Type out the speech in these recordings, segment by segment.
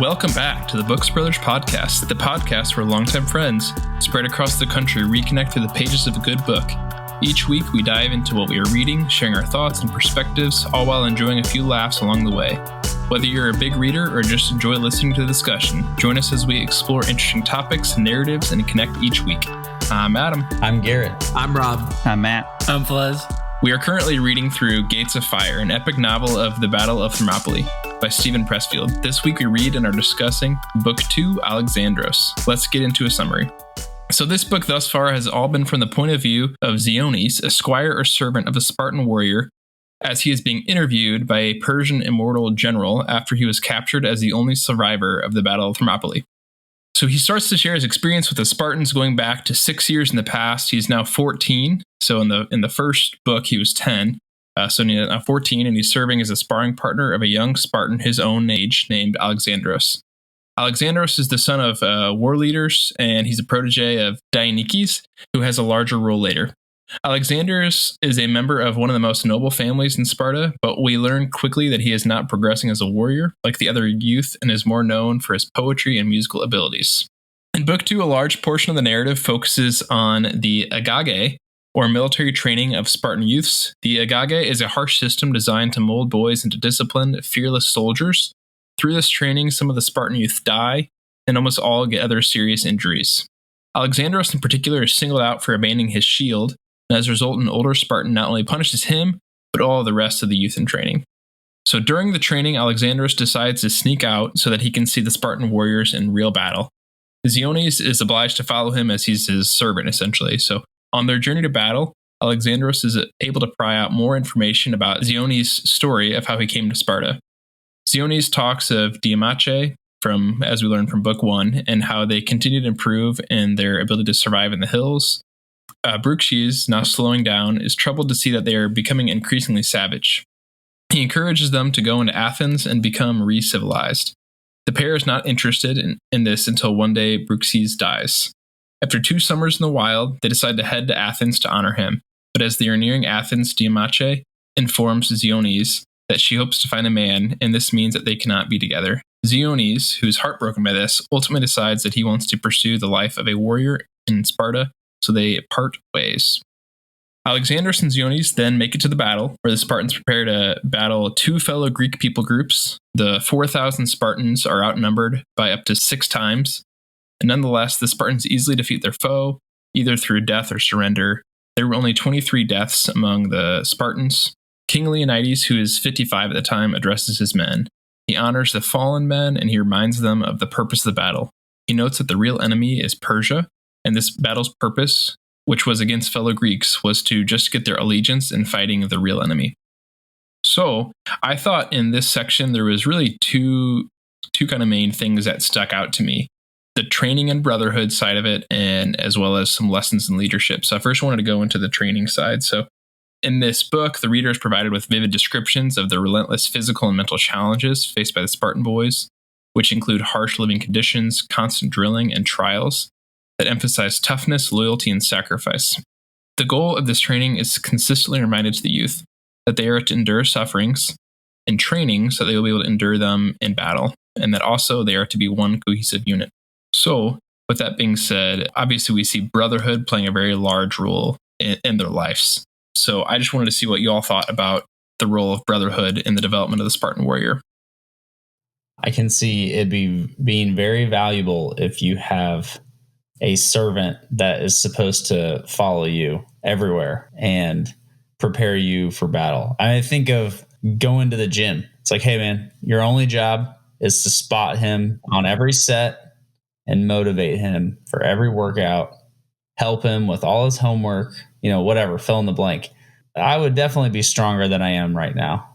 Welcome back to the Books Brothers podcast, the podcast where longtime friends spread across the country reconnect through the pages of a good book. Each week, we dive into what we are reading, sharing our thoughts and perspectives, all while enjoying a few laughs along the way. Whether you're a big reader or just enjoy listening to the discussion, join us as we explore interesting topics, narratives, and connect each week. I'm Adam. I'm Garrett. I'm Rob. I'm Matt. I'm Flez. We are currently reading through Gates of Fire, an epic novel of the Battle of Thermopylae by Pressfield. This week we read and are discussing Book 2, Alexandros. Let's get into a summary. So this book thus far has all been from the point of view of Leonidis, a squire or servant of a Spartan warrior, as he is being interviewed by a Persian immortal general after he was captured as the only survivor of the Battle of Thermopylae. So he starts to share his experience with the Spartans going back to 6 years in the past. He's now 14. So in the first book, he was 10. So he's now 14, and he's serving as a sparring partner of a young Spartan his own age named Alexandros. Alexandros is the son of war leaders, and he's a protege of Leonidis, who has a larger role later. Alexandros is a member of one of the most noble families in Sparta, but we learn quickly that he is not progressing as a warrior like the other youth and is more known for his poetry and musical abilities. In Book 2, a large portion of the narrative focuses on the agage, or military training of Spartan youths. The agage is a harsh system designed to mold boys into disciplined, fearless soldiers. Through this training, some of the Spartan youth die, and almost all get other serious injuries. Alexandros in particular is singled out for abandoning his shield, and as a result, an older Spartan not only punishes him, but all of the rest of the youth in training. So during the training, Alexandros decides to sneak out so that he can see the Spartan warriors in real battle. Leonidis is obliged to follow him as he's his servant, essentially. So on their journey to battle, Alexandros is able to pry out more information about Leonidis' story of how he came to Sparta. Leonidis talks of Thermopylae, as we learned from Book 1, and how they continue to improve in their ability to survive in the hills. Brookshies, now slowing down, is troubled to see that they are becoming increasingly savage. He encourages them to go into Athens and become re-civilized. The pair is not interested in this until one day Brookshies dies. After 2 summers in the wild, they decide to head to Athens to honor him. But as they are nearing Athens, Thermopylae informs Leonidis that she hopes to find a man, and this means that they cannot be together. Leonidis, who is heartbroken by this, ultimately decides that he wants to pursue the life of a warrior in Sparta, so they part ways. Alexandros and Leonidis then make it to the battle, where the Spartans prepare to battle 2 fellow Greek people groups. The 4,000 Spartans are outnumbered by up to 6 times. And nonetheless, the Spartans easily defeat their foe, either through death or surrender. There were only 23 deaths among the Spartans. King Leonidis, who is 55 at the time, addresses his men. He honors the fallen men, and he reminds them of the purpose of the battle. He notes that the real enemy is Persia, and this battle's purpose, which was against fellow Greeks, was to just get their allegiance in fighting the real enemy. So, I thought in this section there was really two kind of main things that stuck out to me. The training and brotherhood side of it, and as well as some lessons in leadership. So I first wanted to go into the training side. So in this book, the reader is provided with vivid descriptions of the relentless physical and mental challenges faced by the Spartan boys, which include harsh living conditions, constant drilling, and trials that emphasize toughness, loyalty, and sacrifice. The goal of this training is consistently reminded to the youth that they are to endure sufferings in training so they will be able to endure them in battle, and that also they are to be one cohesive unit. So, with that being said, obviously we see brotherhood playing a very large role in their lives. So I just wanted to see what you all thought about the role of brotherhood in the development of the Spartan warrior. I can see it being very valuable if you have a servant that is supposed to follow you everywhere and prepare you for battle. I think of going to the gym. It's like, hey man, your only job is to spot him on every set and motivate him for every workout, help him with all his homework, whatever, fill in the blank. I would definitely be stronger than I am right now.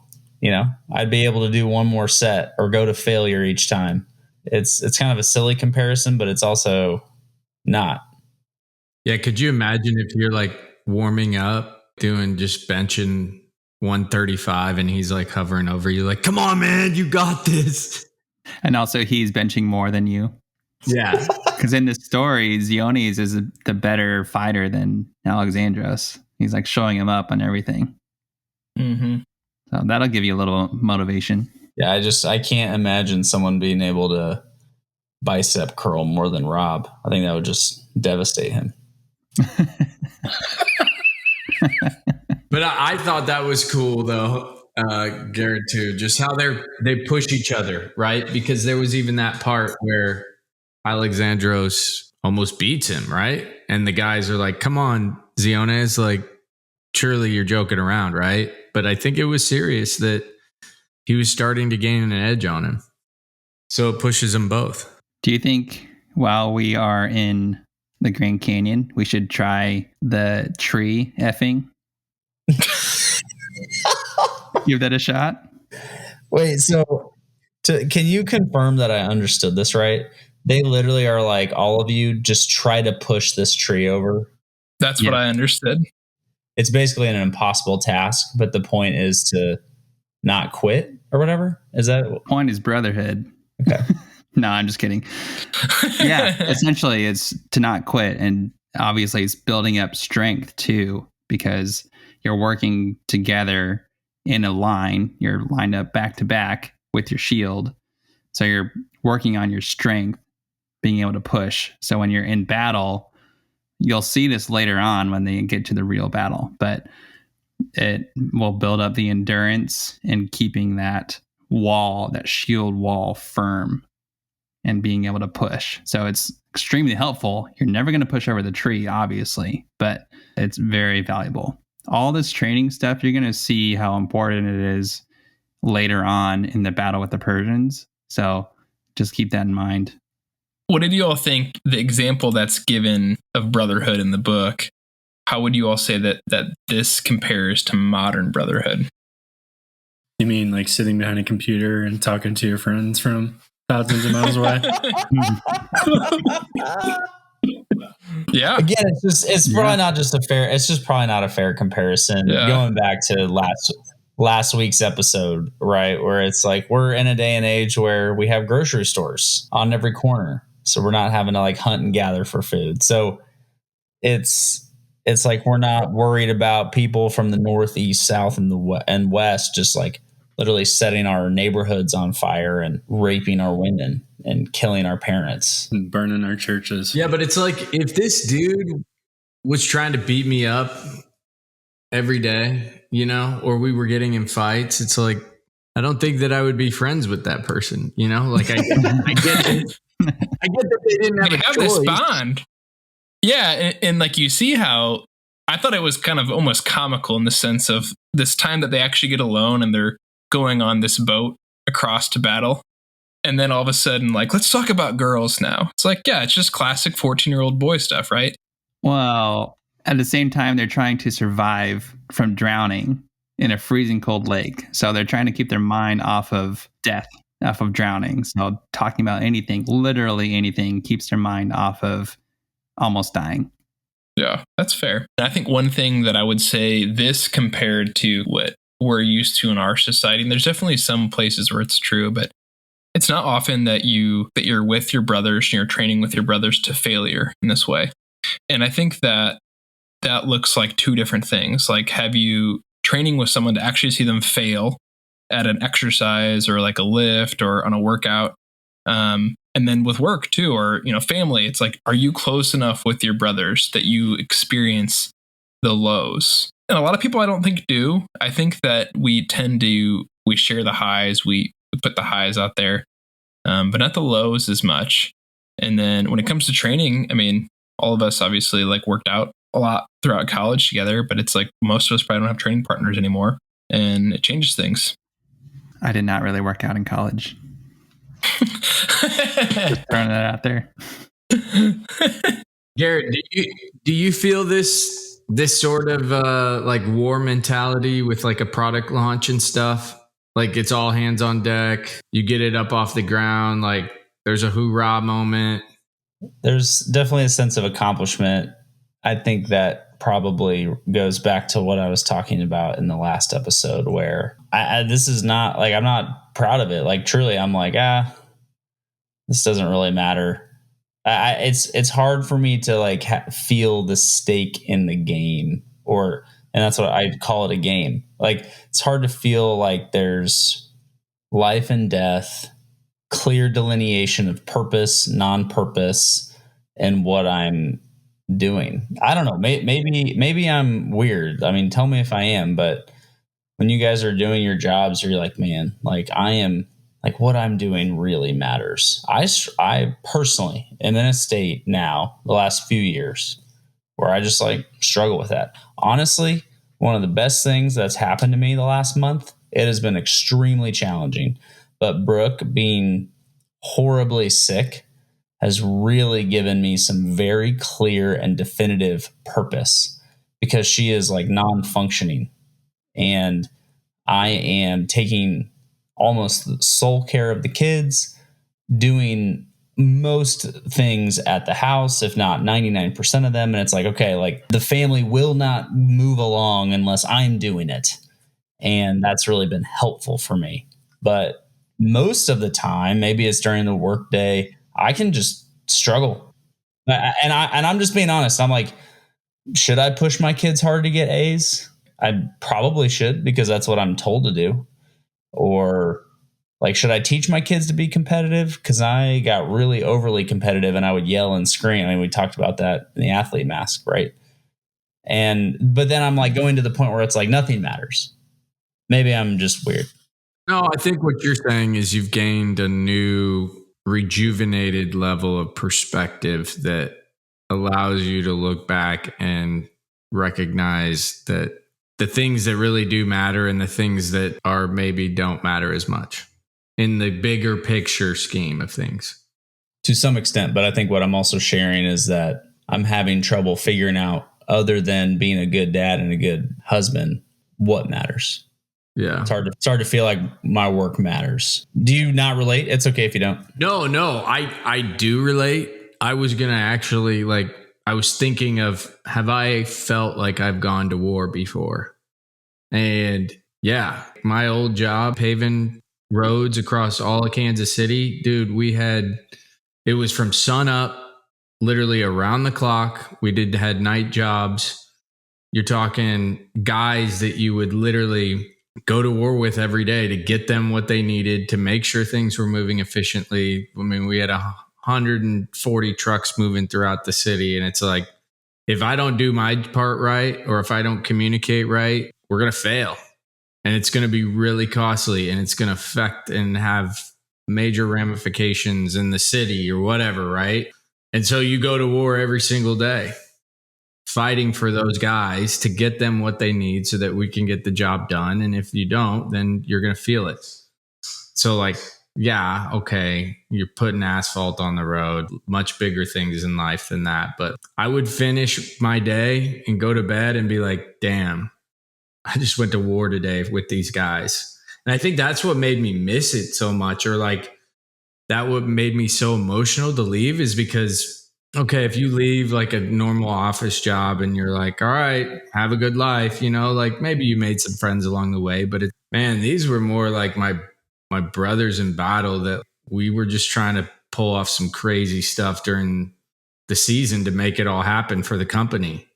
I'd be able to do one more set or go to failure each time. It's kind of a silly comparison, but it's also not. Yeah. Could you imagine if you're like warming up, doing just benching 135 and he's like hovering over you like, come on, man, you got this. And also he's benching more than you. Yeah. Because in this story, Leonidis is the better fighter than Alexandros. He's like showing him up on everything. Mm-hmm. So that'll give you a little motivation. Yeah, I can't imagine someone being able to bicep curl more than Rob. I think that would just devastate him. But I thought that was cool, though, Garrett, too. Just how they push each other, right? Because there was even that part where Alexandros almost beats him, right? And the guys are like, come on, Leonidis, like, surely you're joking around, right? But I think it was serious that he was starting to gain an edge on him. So it pushes them both. Do you think while we are in the Grand Canyon, we should try the tree effing? Give that a shot. Wait, so can you confirm that I understood this right? They literally are like, all of you just try to push this tree over. That's what I understood. It's basically an impossible task, but the point is to not quit or whatever. Is that the point? Is brotherhood. Okay. No, I'm just kidding. Yeah, essentially it's to not quit. And obviously it's building up strength too, because you're working together in a line. You're lined up back to back with your shield. So you're working on your strength, being able to push. So when you're in battle, you'll see this later on when they get to the real battle, but it will build up the endurance and keeping that wall, that shield wall firm and being able to push. So it's extremely helpful. You're never going to push over the tree, obviously, but it's very valuable. All this training stuff, you're going to see how important it is later on in the battle with the Persians. So just keep that in mind. What did you all think the example that's given of brotherhood in the book? How would you all say that this compares to modern brotherhood? You mean like sitting behind a computer and talking to your friends from thousands of miles away? Yeah. Again, it's probably not just a fair. It's just probably not a fair comparison. Yeah. Going back to last week's episode, right, where it's like we're in a day and age where we have grocery stores on every corner, so we're not having to like hunt and gather for food. So it's like we're not worried about people from the north, east, south, and west just like literally setting our neighborhoods on fire and raping our women and killing our parents and burning our churches. Yeah, but it's like if this dude was trying to beat me up every day, you know, or we were getting in fights, it's like I don't think that I would be friends with that person, you know? Like I get it. I get that they didn't have this bond. Yeah, and like you see how I thought it was kind of almost comical in the sense of this time that they actually get alone and they're going on this boat across to battle. And then all of a sudden, like, let's talk about girls now. It's like, yeah, it's just classic 14-year-old boy stuff, right? Well, at the same time, they're trying to survive from drowning in a freezing cold lake. So they're trying to keep their mind off of death, off of drowning. So talking about anything, literally anything, keeps their mind off of almost dying. Yeah, that's fair. I think one thing that I would say this compared to what we're used to in our society, and there's definitely some places where it's true, but it's not often that you're with your brothers and you're training with your brothers to failure in this way. And I think that looks like two different things. Like, have you training with someone to actually see them fail at an exercise or like a lift or on a workout? And then with work too, or, you know, family, it's like, are you close enough with your brothers that you experience the lows? And a lot of people I don't think do. I think that we share the highs, we put the highs out there, but not the lows as much. And then when it comes to training, I mean, all of us obviously like worked out a lot throughout college together, but it's like most of us probably don't have training partners anymore, and it changes things. I did not really work out in college. Just throwing that out there. Garrett, do you feel this sort of like war mentality with like a product launch and stuff? Like it's all hands on deck. You get it up off the ground. Like there's a hoorah moment. There's definitely a sense of accomplishment. I think that probably goes back to what I was talking about in the last episode, where this is not like, I'm not proud of it. Like truly, I'm like, this doesn't really matter. It's hard for me to like feel the stake in the game, and that's what I call it, a game. Like it's hard to feel like there's life and death, clear delineation of purpose, non-purpose, and what I'm doing. I don't know. Maybe I'm weird. I mean, tell me if I am, but when you guys are doing your jobs, you're like, man, like I am, like what I'm doing really matters. I personally am in a state now, the last few years, where I just like struggle with that. Honestly, one of the best things that's happened to me the last month, it has been extremely challenging. But Brooke being horribly sick has really given me some very clear and definitive purpose, because she is like non-functioning. And I am taking almost sole care of the kids, doing most things at the house, if not 99% of them. And it's like, okay, like the family will not move along unless I'm doing it. And that's really been helpful for me. But most of the time, maybe it's during the work day, I can just struggle. And I'm just being honest. I'm like, should I push my kids hard to get A's? I probably should, because that's what I'm told to do. Or like, should I teach my kids to be competitive? Because I got really overly competitive and I would yell and scream. I mean, we talked about that in the athlete mask, right? But then I'm like going to the point where it's like nothing matters. Maybe I'm just weird. No, I think what you're saying is you've gained a new rejuvenated level of perspective that allows you to look back and recognize that the things that really do matter and the things that are maybe don't matter as much in the bigger picture scheme of things. To some extent, but I think what I'm also sharing is that I'm having trouble figuring out, other than being a good dad and a good husband, what matters. Yeah. It's hard to feel like my work matters. Do you not relate? It's okay if you don't. No, I do relate. I was going to actually I was thinking of, have I felt like I've gone to war before? And yeah, my old job, paving roads across all of Kansas City, dude, it was from sun up, literally around the clock. We had night jobs. You're talking guys that you would literally go to war with every day to get them what they needed, to make sure things were moving efficiently. I mean, we had 140 trucks moving throughout the city. And it's like, if I don't do my part right, or if I don't communicate right, we're going to fail. And it's going to be really costly, and it's going to affect and have major ramifications in the city or whatever, right? And so you go to war every single day, fighting for those guys to get them what they need so that we can get the job done. And if you don't, then you're going to feel it. So like, yeah, okay, you're putting asphalt on the road, much bigger things in life than that. But I would finish my day and go to bed and be like, damn, I just went to war today with these guys. And I think that's what made me miss it so much, or like that what made me so emotional to leave, is because, okay, if you leave like a normal office job and you're like, all right, have a good life, like maybe you made some friends along the way, but man, these were more like my brothers in battle, that we were just trying to pull off some crazy stuff during the season to make it all happen for the company.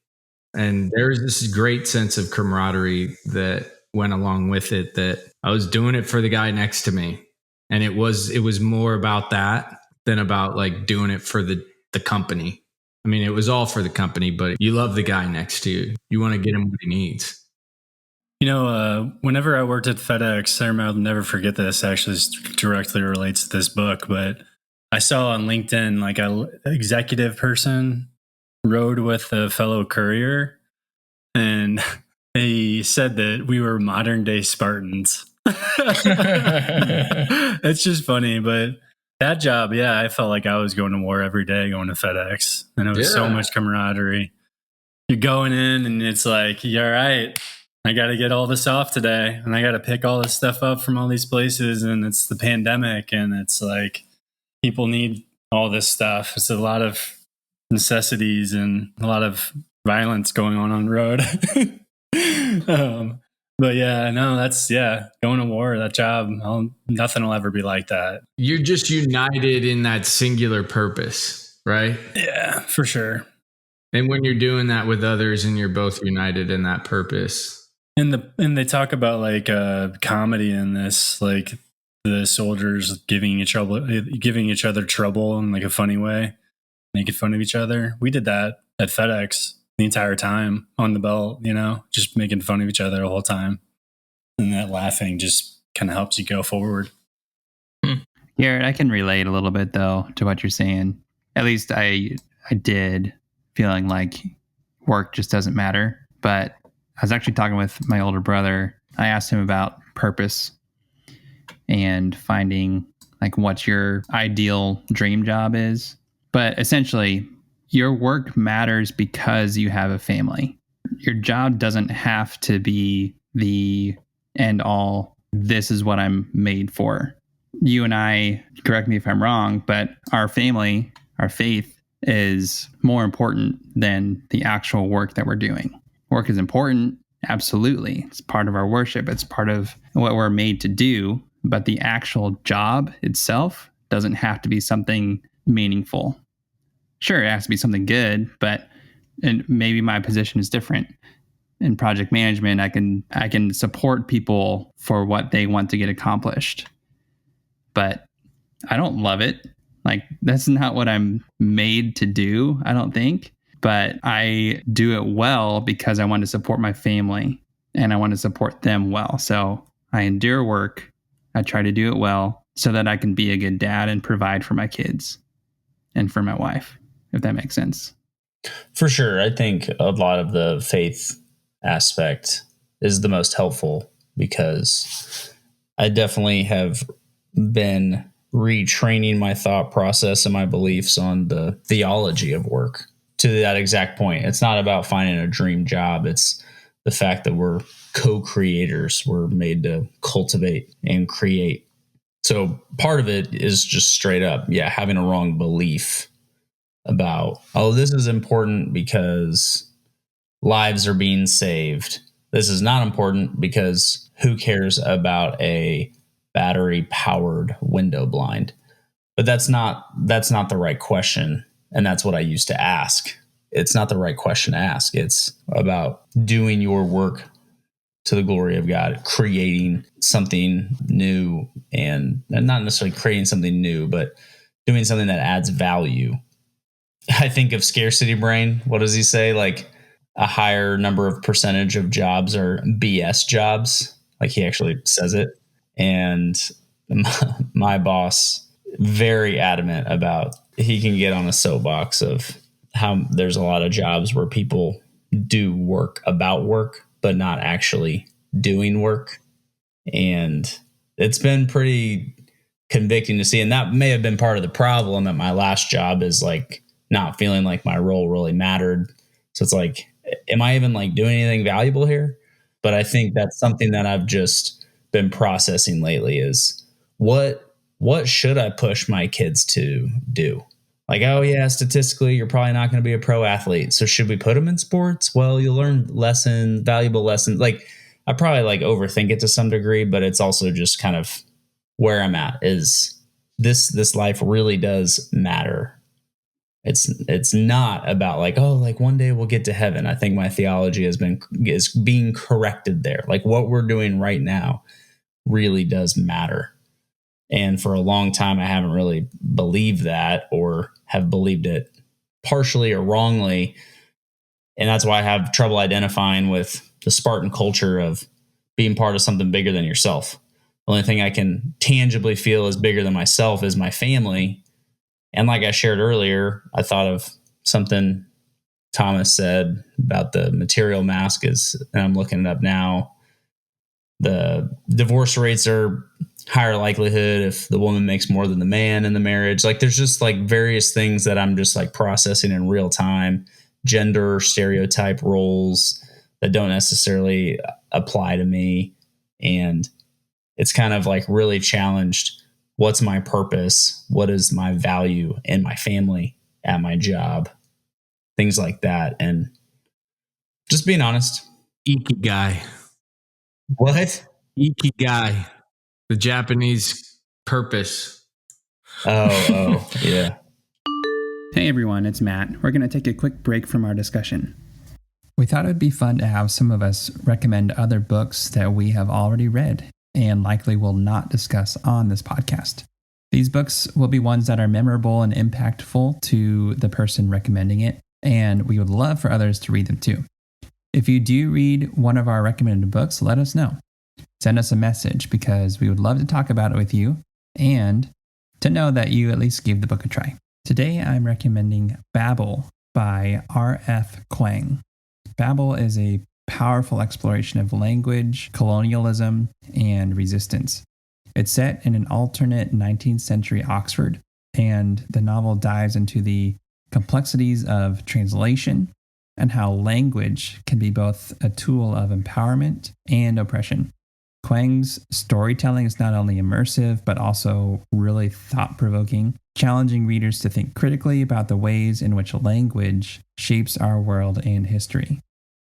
And there's this great sense of camaraderie that went along with it, that I was doing it for the guy next to me. And it was more about that than about like doing it for the company. I mean, it was all for the company, but you love the guy next to you. You want to get him what he needs. Whenever I worked at FedEx, I'll never forget this. Actually, this directly relates to this book, but I saw on LinkedIn like a executive person rode with a fellow courier, and he said that we were modern day Spartans. It's just funny, but that job, yeah, I felt like I was going to war every day going to FedEx, and it was so much camaraderie. You're going in and it's like, you're all right, I got to get all this off today, and I got to pick all this stuff up from all these places, and it's the pandemic, and it's like people need all this stuff. It's a lot of necessities and a lot of violence going on the road. But yeah, no, going to war, that job, nothing will ever be like that. You're just united in that singular purpose, right? Yeah, for sure. And when you're doing that with others and you're both united in that purpose. And they talk about like comedy in this, like the soldiers giving each other trouble in like a funny way, making fun of each other. We did that at FedEx the entire time on the belt, just making fun of each other the whole time. And that laughing just kind of helps you go forward. Garrett, I can relate a little bit though to what you're saying. At least I did, feeling like work just doesn't matter. But I was actually talking with my older brother. I asked him about purpose and finding like what your ideal dream job is. But essentially, your work matters because you have a family. Your job doesn't have to be the end all. This is what I'm made for. You and I, correct me if I'm wrong, but our family, our faith is more important than the actual work that we're doing. Work is important, absolutely. It's part of our worship. It's part of what we're made to do. But the actual job itself doesn't have to be something meaningful. Sure, it has to be something good, and maybe my position is different. In project management, I can support people for what they want to get accomplished. But I don't love it. Like, that's not what I'm made to do, I don't think. But I do it well because I want to support my family and I want to support them well. So I endure work. I try to do it well so that I can be a good dad and provide for my kids and for my wife, if that makes sense. For sure. I think a lot of the faith aspect is the most helpful because I definitely have been retraining my thought process and my beliefs on the theology of work to that exact point. It's not about finding a dream job. It's the fact that we're co-creators. We're made to cultivate and create. So part of it is just straight up, having a wrong belief about, this is important because lives are being saved. This is not important because who cares about a battery powered window blind? But that's not the right question. And that's what I used to ask. It's not the right question to ask. It's about doing your work to the glory of God, creating something new and not necessarily creating something new, but doing something that adds value. I think of scarcity brain. What does he say? Like a higher number of percentage of jobs are BS jobs. Like he actually says it. And my boss, very adamant about, he can get on a soapbox of how there's a lot of jobs where people do work about work, but not actually doing work. And it's been pretty convicting to see. And that may have been part of the problem at my last job, is like not feeling like my role really mattered. So it's like, am I even like doing anything valuable here? But I think that's something that I've just been processing lately is what should I push my kids to do? Like, statistically, you're probably not going to be a pro athlete. So should we put them in sports? Well, you'll learn valuable lessons. Like, I probably like overthink it to some degree, but it's also just kind of where I'm at is this life really does matter. It's not about like, one day we'll get to heaven. I think my theology is being corrected there. Like what we're doing right now really does matter. And for a long time, I haven't really believed that, or have believed it partially or wrongly. And that's why I have trouble identifying with the Spartan culture of being part of something bigger than yourself. The only thing I can tangibly feel is bigger than myself is my family. And like I shared earlier, I thought of something Thomas said about the material mask and I'm looking it up now. The divorce rates are higher likelihood if the woman makes more than the man in the marriage. Like there's just like various things that I'm just like processing in real time, gender stereotype roles that don't necessarily apply to me. And it's kind of like really challenged. What's my purpose? What is my value in my family, at my job? Things like that. And just being honest. Ikigai. What? Ikigai. The Japanese purpose. Oh, yeah. Hey everyone, it's Matt. We're going to take a quick break from our discussion. We thought it would be fun to have some of us recommend other books that we have already read. and likely will not discuss on this podcast. These books will be ones that are memorable and impactful to the person recommending it, and we would love for others to read them too. If you do read one of our recommended books, let us know. Send us a message because we would love to talk about it with you and to know that you at least gave the book a try. Today, I'm recommending Babel by R.F. Kuang. Babel is a powerful exploration of language, colonialism, and resistance. It's set in an alternate 19th century Oxford, and the novel dives into the complexities of translation and how language can be both a tool of empowerment and oppression. Kuang's storytelling is not only immersive, but also really thought-provoking, challenging readers to think critically about the ways in which language shapes our world and history.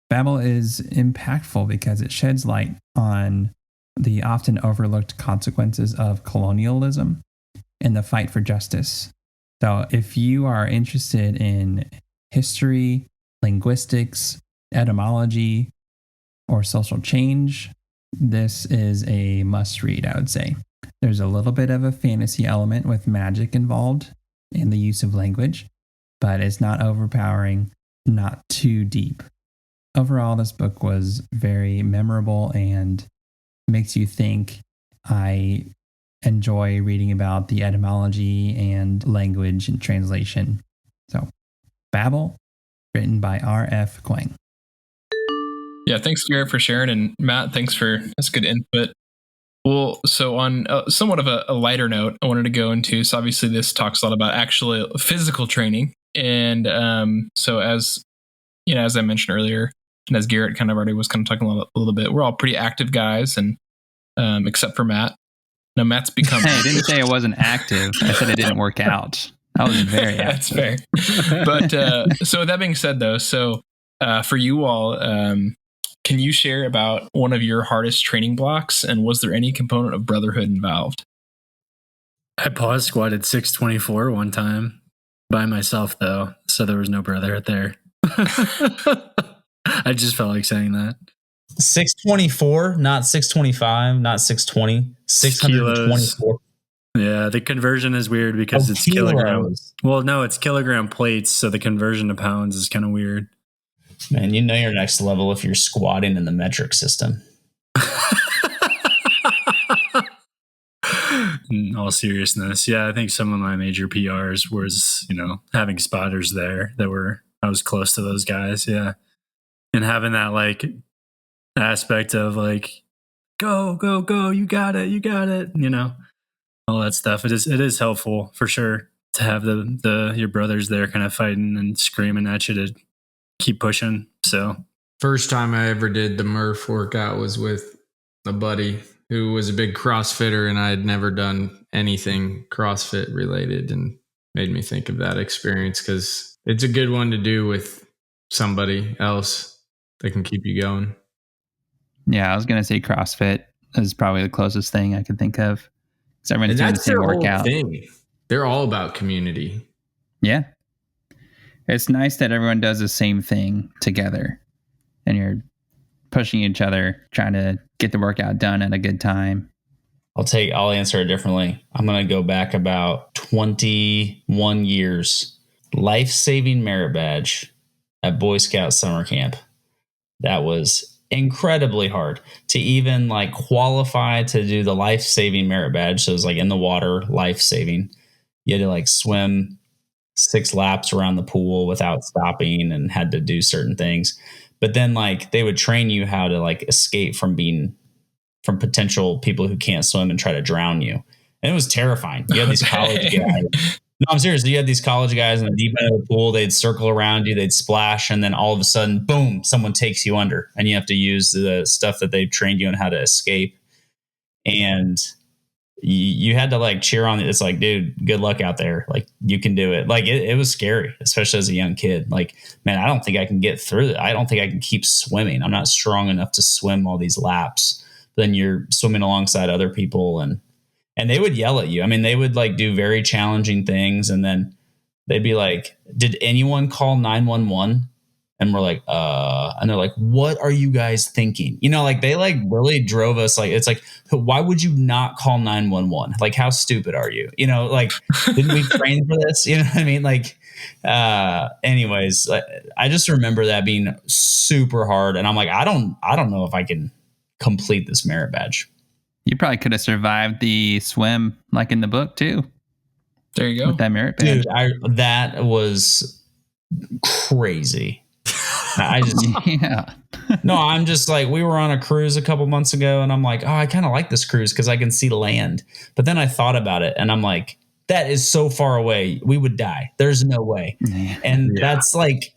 Babel is impactful because it sheds light on the often overlooked consequences of colonialism and the fight for justice. So if you are interested in history, linguistics, etymology, or social change, this is a must-read, I would say. There's a little bit of a fantasy element with magic involved in the use of language, but it's not overpowering, not too deep. Overall, this book was very memorable and makes you think. I enjoy reading about the etymology and language and translation. So, Babel, written by R.F. Kuang. Yeah, thanks, Garrett, for sharing. And Matt, that's good input. Well, so on somewhat of a lighter note, I wanted to go into, so obviously this talks a lot about actual physical training. And so as I mentioned earlier, and as Garrett kind of already was kind of talking a little bit, we're all pretty active guys, and except for Matt. No, Matt's become... Hey, I didn't say I wasn't active. I said it didn't work out. I was very active. That's fair. But so with that being said, though, so for you all, can you share about one of your hardest training blocks, and was there any component of brotherhood involved? I pause squatted 624 one time by myself, though, so there was no brotherhood there. I just felt like saying that. 624, not 625, not 620, 624. Yeah, the conversion is weird because it's kilograms. Well, no, it's kilogram plates, so the conversion to pounds is kind of weird. Man, you know you're next level if you're squatting in the metric system. In all seriousness, yeah, I think some of my major PRs was, having spotters there I was close to those guys, yeah. And having that like aspect of like, go, you got it, all that stuff. It is helpful for sure to have your brothers there kind of fighting and screaming at you to keep pushing. So first time I ever did the Murph workout was with a buddy who was a big CrossFitter, and I had never done anything CrossFit related, and made me think of that experience because it's a good one to do with somebody else that can keep you going. Yeah, I was going to say CrossFit is probably the closest thing I could think of. Because everyone's doing the same workout. Thing. They're all about community. Yeah. It's nice that everyone does the same thing together and you're pushing each other, trying to get the workout done at a good time. I'll answer it differently. I'm going to go back about 21 years. Life-saving merit badge at Boy Scout summer camp. That was incredibly hard to even like qualify to do the life-saving merit badge. So it was like in the water, life-saving. You had to like swim 6 laps around the pool without stopping and had to do certain things. But then like they would train you how to like escape from potential people who can't swim and try to drown you. And it was terrifying. You had these college guys. No, I'm serious. You had these college guys in the deep end of the pool. They'd circle around you. They'd splash. And then all of a sudden, boom, someone takes you under. And you have to use the stuff that they've trained you on how to escape. And you had to like cheer on it. It's like, dude, good luck out there. Like you can do it. Like it was scary, especially as a young kid. Like, man, I don't think I can get through it. I don't think I can keep swimming. I'm not strong enough to swim all these laps. Then you're swimming alongside other people and they would yell at you. I mean, they would like do very challenging things. And then they'd be like, did anyone call 911? And we're like, and they're like, what are you guys thinking? You know, like they like really drove us. Like, it's like, why would you not call 911? Like, how stupid are you? You know, like, didn't we train for this? You know what I mean? Like, anyways, I just remember that being super hard. And I'm like, I don't know if I can complete this merit badge. You probably could have survived the swim like in the book too. There you go. With that merit badge. Dude, that was crazy. I just no, I'm just like, we were on a cruise a couple months ago and I'm like, oh, I kind of like this cruise because I can see land. But then I thought about it and I'm like, that is so far away. We would die. There's no way. And that's like,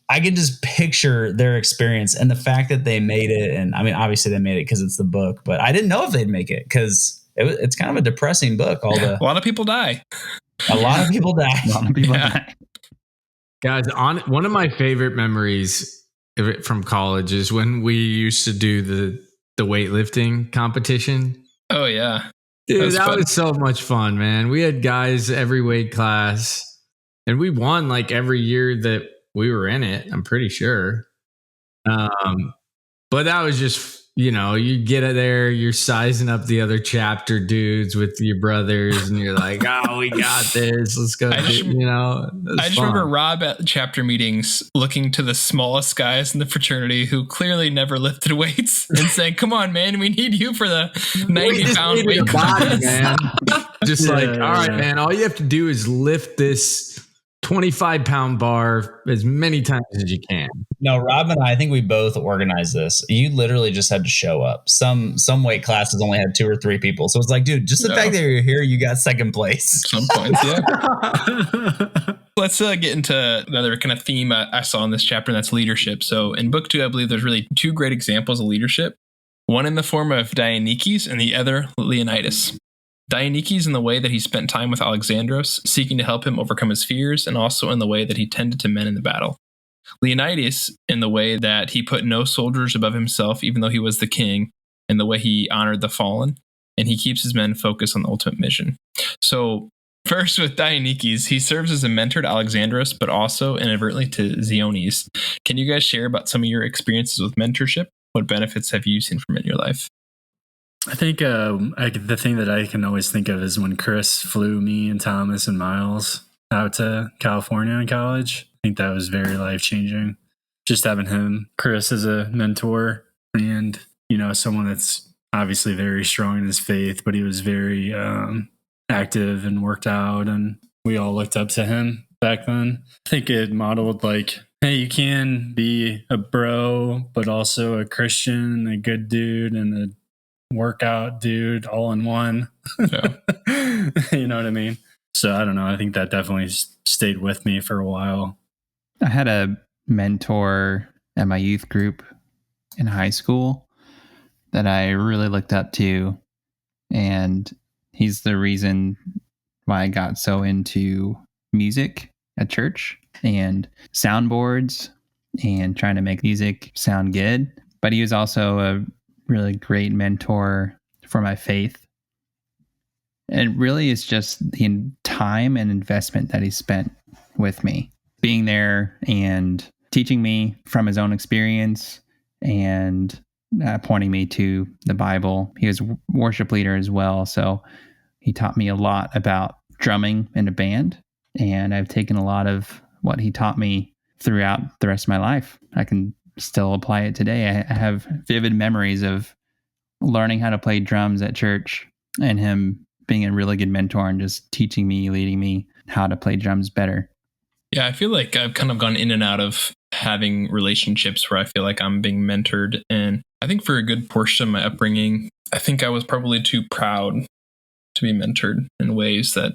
I can just picture their experience and the fact that they made it. And I mean, obviously they made it because it's the book, but I didn't know if they'd make it because it's kind of a depressing book. A lot of people die. A lot of people die. A lot of people die. Guys, one of my favorite memories from college is when we used to do the weightlifting competition. Oh, yeah. Dude, that was so much fun, man. We had guys every weight class, and we won like every year that we were in it, I'm pretty sure. But that was just, you know, you get it there, you're sizing up the other chapter dudes with your brothers, and you're like, oh, we got this. Let's go. I just remember Rob at chapter meetings looking to the smallest guys in the fraternity who clearly never lifted weights and saying, come on, man, we need you for the 90-pound weight class. Man. Just all right, man, all you have to do is lift this 25-pound bar as many times as you can. No, Rob and I think we both organized this. You literally just had to show up. Some weight classes only had 2 or 3 people. So it's like, dude, just the fact that you're here, you got second place. Some points, yeah. Let's get into another kind of theme I saw in this chapter, and that's leadership. So in book 2, I believe there's really 2 great examples of leadership. One in the form of Dionysius and the other Leonidis. Dionysius in the way that he spent time with Alexandros, seeking to help him overcome his fears, and also in the way that he tended to men in the battle. Leonidis in the way that he put no soldiers above himself, even though he was the king, and the way he honored the fallen, and he keeps his men focused on the ultimate mission. So first with Dionysius, he serves as a mentor to Alexandros, but also inadvertently to Leonidis. Can you guys share about some of your experiences with mentorship? What benefits have you seen from it in your life? I think the thing that I can always think of is when Chris flew me and Thomas and Miles out to California in college. I think that was very life-changing. Just having him, Chris, as a mentor, and, you know, someone that's obviously very strong in his faith, but he was very active and worked out, and we all looked up to him back then. I think it modeled like, hey, you can be a bro, but also a Christian, a good dude, and a workout dude all in one. Yeah. You know what I mean? So I don't know. I think that definitely stayed with me for a while. I had a mentor at my youth group in high school that I really looked up to, and he's the reason why I got so into music at church and soundboards and trying to make music sound good. But he was also a really great mentor for my faith. And really it's just the time and investment that he spent with me, being there and teaching me from his own experience and pointing me to the Bible. He was a worship leader as well, so he taught me a lot about drumming in a band, and I've taken a lot of what he taught me throughout the rest of my life. I can still apply it today. I have vivid memories of learning how to play drums at church and him being a really good mentor and just teaching me, leading me how to play drums better. Yeah, I feel like I've kind of gone in and out of having relationships where I feel like I'm being mentored. And I think for a good portion of my upbringing, I think I was probably too proud to be mentored in ways that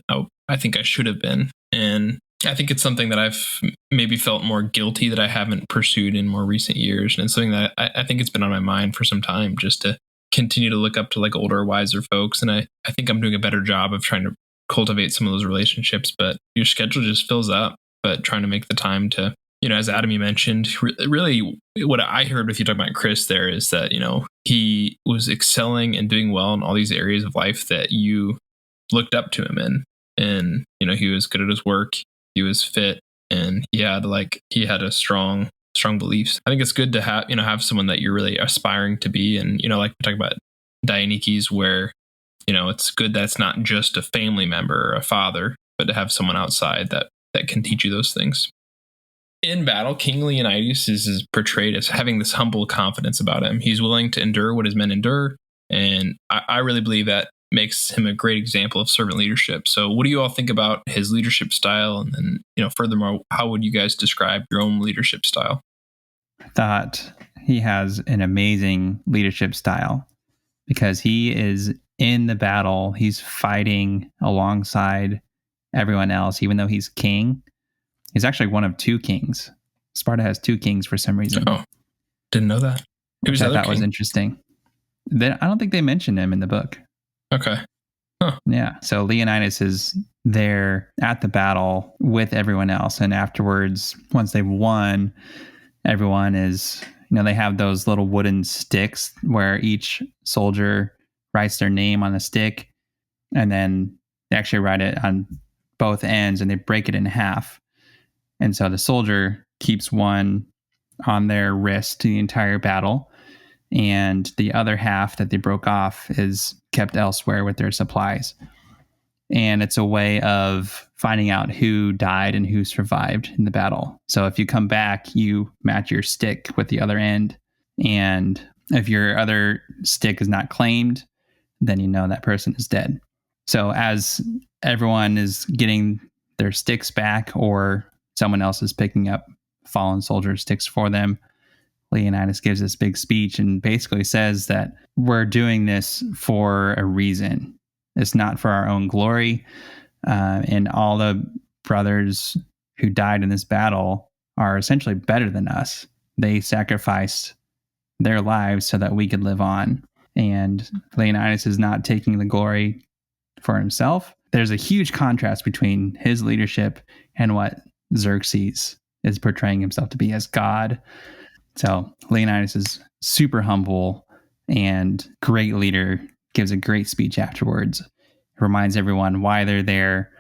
I think I should have been. And I think it's something that I've maybe felt more guilty that I haven't pursued in more recent years. And it's something that I think it's been on my mind for some time, just to continue to look up to like older, wiser folks. And I think I'm doing a better job of trying to cultivate some of those relationships, but your schedule just fills up. But trying to make the time to, you know, as Adam, you mentioned, really what I heard with you talking about Chris there is that, you know, he was excelling and doing well in all these areas of life that you looked up to him in. And, you know, he was good at his work. He was fit, and he had a strong strong beliefs. I think it's good to have someone that you're really aspiring to be. And, like we talk about Dionysius, where, it's good that it's not just a family member or a father, but to have someone outside that can teach you those things. In battle, King Leonidis is portrayed as having this humble confidence about him. He's willing to endure what his men endure. And I really believe that makes him a great example of servant leadership. So what do you all think about his leadership style? And then, furthermore, how would you guys describe your own leadership style? I thought he has an amazing leadership style because he is in the battle. He's fighting alongside everyone else, even though he's king. He's actually one of two kings. Sparta has two kings for some reason. Oh, didn't know that. Which I thought was interesting. I don't think they mentioned him in the book. Okay. Huh. Yeah. So Leonidis is there at the battle with everyone else. And afterwards, once they've won, everyone is, they have those little wooden sticks where each soldier writes their name on the stick. And then they actually write it on both ends and they break it in half. And so the soldier keeps one on their wrist the entire battle. And the other half that they broke off is kept elsewhere with their supplies. And it's a way of finding out who died and who survived in the battle. So if you come back, you match your stick with the other end. And if your other stick is not claimed, then you know that person is dead. So as everyone is getting their sticks back or someone else is picking up fallen soldiers' sticks for them, Leonidis gives this big speech and basically says that we're doing this for a reason. It's not for our own glory. And all the brothers who died in this battle are essentially better than us. They sacrificed their lives so that we could live on. And Leonidis is not taking the glory for himself. There's a huge contrast between his leadership and what Xerxes is portraying himself to be as God. So Leonidis is super humble and great leader, gives a great speech afterwards, reminds everyone why they're there,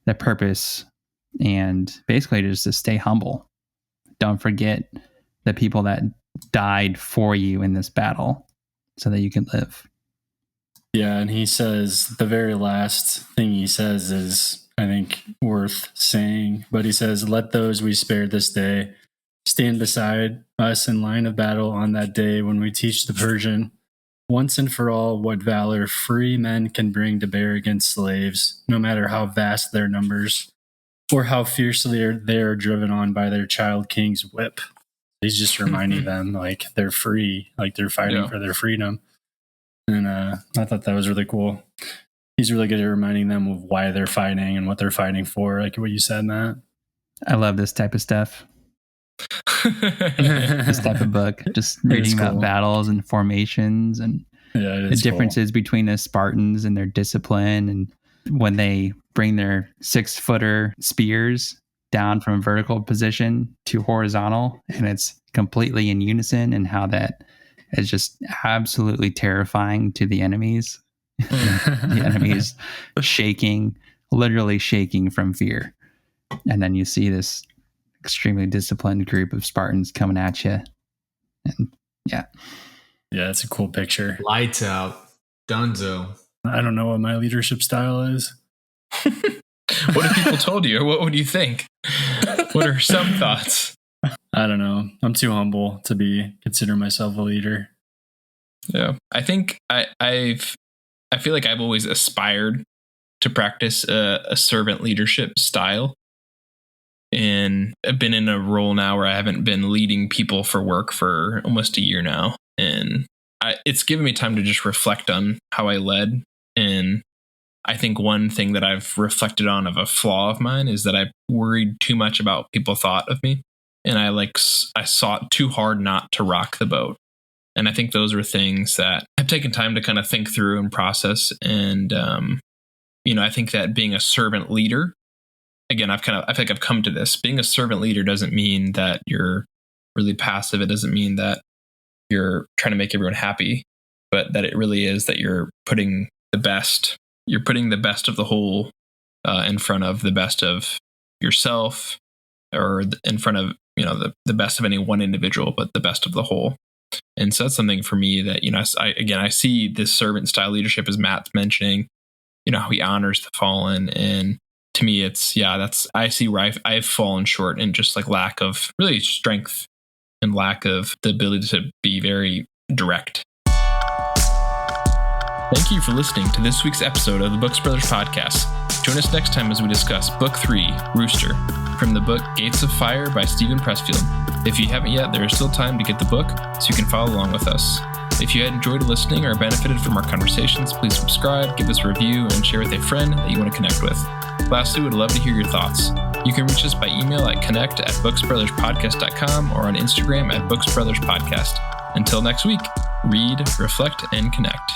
the purpose, and basically just to stay humble. Don't forget the people that died for you in this battle so that you can live. Yeah, and he says, the very last thing he says is, I think, worth saying. But he says, let those we spared this day stand beside us in line of battle on that day when we teach the Persian once and for all what valor free men can bring to bear against slaves, no matter how vast their numbers or how fiercely they are driven on by their child king's whip. He's just reminding them like they're free, like they're fighting for their freedom. And I thought that was really cool. He's really good at reminding them of why they're fighting and what they're fighting for, like what you said, Matt. I love this type of stuff. This type of book, just reading about battles and formations and the differences between the Spartans and their discipline, and when they bring their 6-footer spears down from vertical position to horizontal, and it's completely in unison, and how that is just absolutely terrifying to the enemies. The enemies shaking, literally shaking from fear. And then you see this extremely disciplined group of Spartans coming at you. And yeah, it's a cool picture. Lights out. Dunzo. I don't know what my leadership style is. What if people told you? Or what would you think? What are some thoughts? I don't know. I'm too humble to consider myself a leader. Yeah, I think I feel like I've always aspired to practice a servant leadership style. And I've been in a role now where I haven't been leading people for work for almost a year now. And it's given me time to just reflect on how I led. And I think one thing that I've reflected on of a flaw of mine is that I worried too much about what people thought of me. And I sought too hard not to rock the boat. And I think those are things that I've taken time to kind of think through and process. And, I think that being a servant leader, again, I feel like I've come to this. Being a servant leader doesn't mean that you're really passive. It doesn't mean that you're trying to make everyone happy, but that it really is that you're putting the best of the whole in front of the best of yourself, or in front of the best of any one individual, but the best of the whole. And so that's something for me that, I see this servant style leadership, as Matt's mentioning, how he honors the fallen. And to me, I see where I've fallen short in just like lack of really strength and lack of the ability to be very direct. Thank you for listening to this week's episode of the Books Brothers podcast. Join us next time as we discuss Book 3, Rooster, from the book Gates of Fire by Steven Pressfield. If you haven't yet, there is still time to get the book, so you can follow along with us. If you had enjoyed listening or benefited from our conversations, please subscribe, give us a review, and share with a friend that you want to connect with. Lastly, we'd love to hear your thoughts. You can reach us by email at connect@booksbrotherspodcast.com or on Instagram @booksbrotherspodcast. Until next week, read, reflect, and connect.